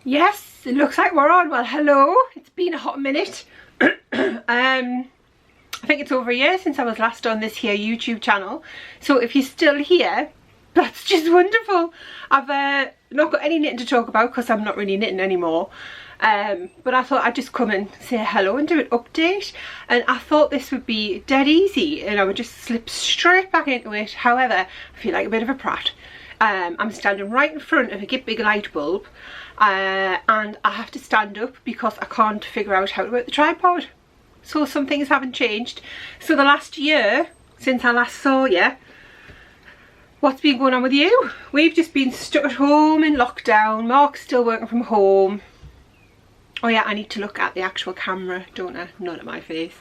Yes, it looks like we're on. Well, hello. It's been a hot minute. I think it's over a year since I was last on this here YouTube channel. So if you're still here, that's just wonderful. I've not got any knitting to talk about because I'm not really knitting anymore. But I thought I'd just come and say hello and do an update. And I thought this would be dead easy and I would just slip straight back into it. However, I feel like a bit of a prat. I'm standing right in front of a big light bulb. And I have to stand up because I can't figure out how to work the tripod. So some things haven't changed. So the last year since I last saw you, what's been going on with you? We've just been stuck at home in lockdown. Mark's still working from home. Oh yeah, I need to look at the actual camera, don't I? Not at my face.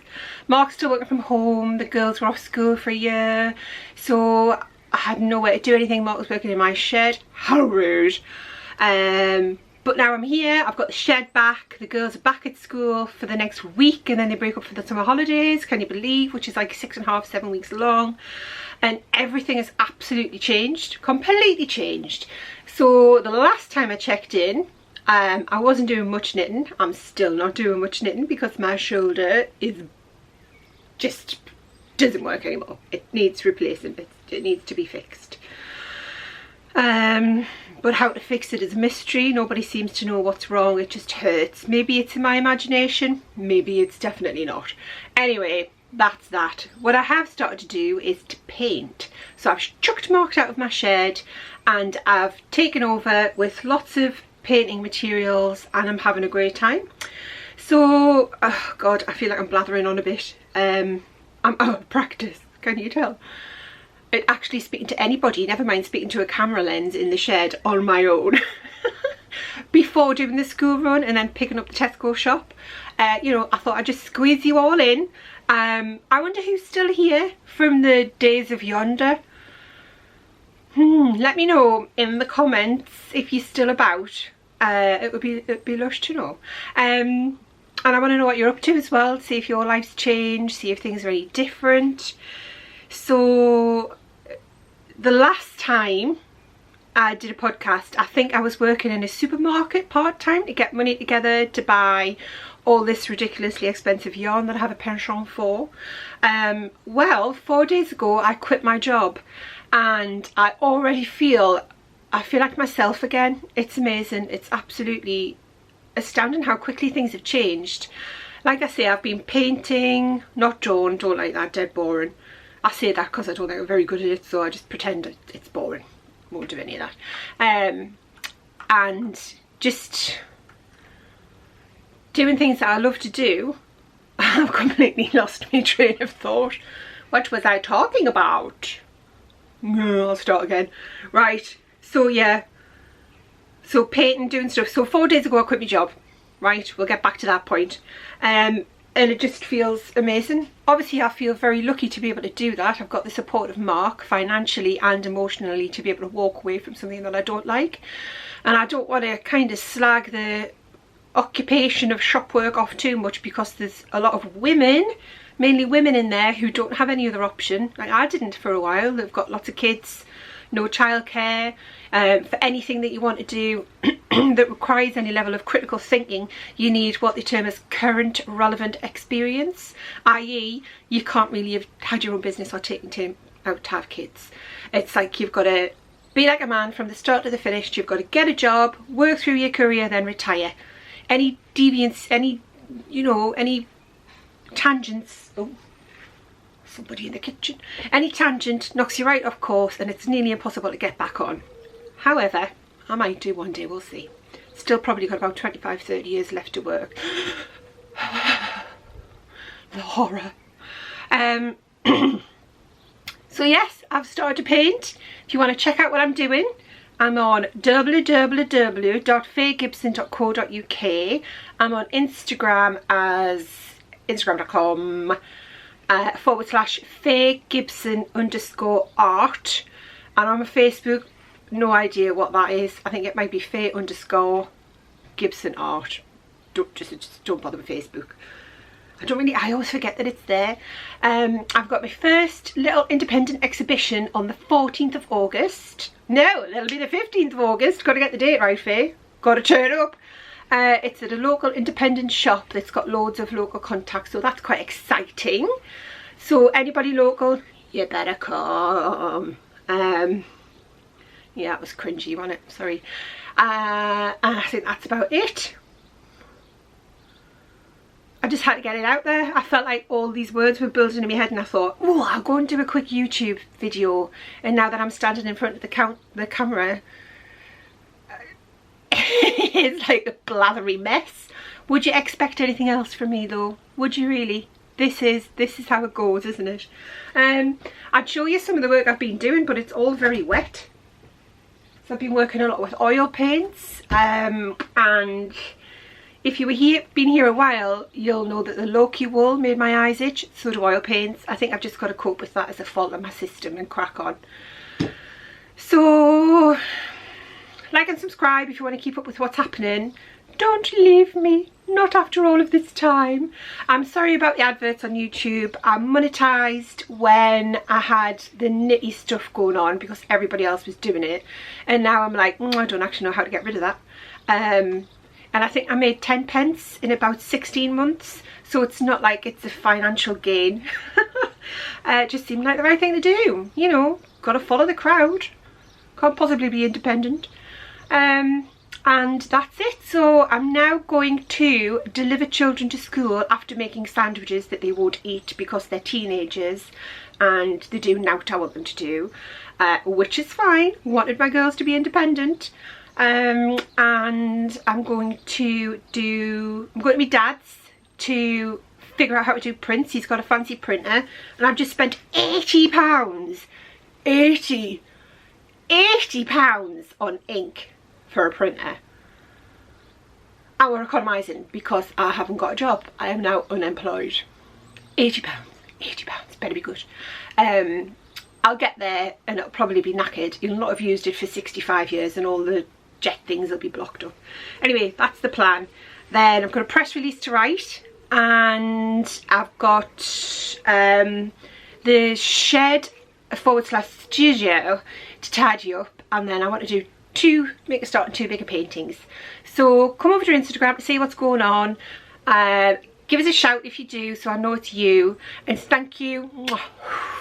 Mark's still working from home. The girls were off school for a year. So I had nowhere to do anything. Mark was working in my shed. How rude. But now I'm here, I've got the shed back, the girls are back at school for the next week and then they break up for the summer holidays, can you believe, which is like 6.5, 7 weeks long, and everything has absolutely changed, completely changed. So the last time I checked in, I wasn't doing much knitting. I'm still not doing much knitting because my shoulder is just doesn't work anymore. It needs replacing, it needs to be fixed. But how to fix it is a mystery. Nobody seems to know what's wrong. It just hurts. Maybe it's in my imagination. Maybe it's definitely not. Anyway, that's that. What I have started to do is to paint. So I've chucked Mark out of my shed and I've taken over with lots of painting materials and I'm having a great time. So, oh God, I feel like I'm blathering on a bit. I'm out of practice, can you tell? Actually speaking to anybody, never mind speaking to a camera lens in the shed on my own before doing the school run and then picking up the Tesco shop. You know, I thought I'd just squeeze you all in. I wonder who's still here from the days of yonder. Let me know in the comments if you're still about. It'd be lush to know. And I want to know what you're up to as well, see if your life's changed, see if things are very different. So the last time I did a podcast, I think I was working in a supermarket part-time to get money together to buy all this ridiculously expensive yarn that I have a penchant for. Well, 4 days ago I quit my job and I already feel like myself again. It's amazing. It's absolutely astounding how quickly things have changed. Like I say, I've been painting, not drawn, don't like that, dead boring. I say that because I don't think I'm very good at it, so I just pretend it's boring. Won't do any of that. And just doing things that I love to do. I've completely lost my train of thought. What was I talking about? I'll start again. Right, so yeah. So painting, doing stuff. So 4 days ago I quit my job. Right, we'll get back to that point. And it just feels amazing. Obviously I feel very lucky to be able to do that. I've got the support of Mark financially and emotionally to be able to walk away from something that I don't like. And I don't want to kind of slag the occupation of shop work off too much because there's a lot of women, mainly women in there, who don't have any other option. Like I didn't for a while. They've got lots of kids, no childcare. For anything that you want to do that requires any level of critical thinking, you need what they term as current relevant experience, i.e. you can't really have had your own business or taken time out to have kids. It's like you've got to be like a man from the start to the finish. You've got to get a job, work through your career, then retire. Any deviance, any, you know, any tangents, oh, somebody in the kitchen, any tangent knocks you right off course and it's nearly impossible to get back on. However, I might do one day, we'll see. Still probably got about 25-30 years left to work. The horror. So yes, I've started to paint. If you want to check out what I'm doing, I'm on www.faygibson.co.uk. I'm on Instagram as instagram.com/faygibson_art. And I'm on Facebook. No idea what that is. I think it might be Faye_Gibson art. Just don't bother with Facebook. I always forget that it's there. I've got my first little independent exhibition on the 14th of August. No, it'll be the 15th of August. Got to get the date right, Faye. got to turn up. It's at a local independent shop that's got loads of local contacts, so that's quite exciting. So anybody local, you better come. Yeah, it was cringy, wasn't it? Sorry. And I think that's about it. I just had to get it out there. I felt like all these words were building in my head, and I thought, oh, I'll go and do a quick YouTube video. And now that I'm standing in front of the camera, it's like a blathery mess. Would you expect anything else from me though? Would you really? This is how it goes, isn't it? I'd show you some of the work I've been doing, but it's all very wet. So I've been working a lot with oil paints, and if you were been here a while, you'll know that the Loki wool made my eyes itch. So do oil paints. I think I've just got to cope with that as a fault of my system and crack on. So like and subscribe if you want to keep up with what's happening. Don't leave me, not after all of this time. I'm sorry about the adverts on YouTube. I monetized when I had the nitty stuff going on because everybody else was doing it, and now I'm like, I don't actually know how to get rid of that. And I think I made 10 pence in about 16 months, so it's not like it's a financial gain. It just seemed like the right thing to do, you know, gotta follow the crowd, can't possibly be independent. And that's it. So I'm now going to deliver children to school after making sandwiches that they won't eat because they're teenagers and they do nout I want them to do, which is fine. Wanted my girls to be independent. And I'm going to my dad's to figure out how to do prints. He's got a fancy printer, and I've just spent £80 £80 on ink for a printer. And we're economising because I haven't got a job. I am now unemployed. £80, better be good. I'll get there and it'll probably be knackered. You'll not have used it for 65 years and all the jet things will be blocked up. Anyway, that's the plan. Then I've got a press release to write, and I've got the shed / studio to tidy up, and then I want to do make a start on 2 bigger paintings. So come over to Instagram to see what's going on. Give us a shout if you do, so I know it's you. And thank you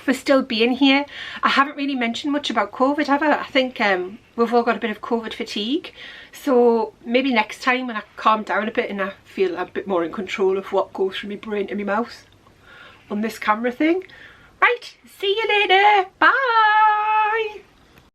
for still being here. I haven't really mentioned much about COVID, have I? I think we've all got a bit of COVID fatigue. So maybe next time when I calm down a bit and I feel a bit more in control of what goes from my brain to my mouth on this camera thing. Right, see you later. Bye.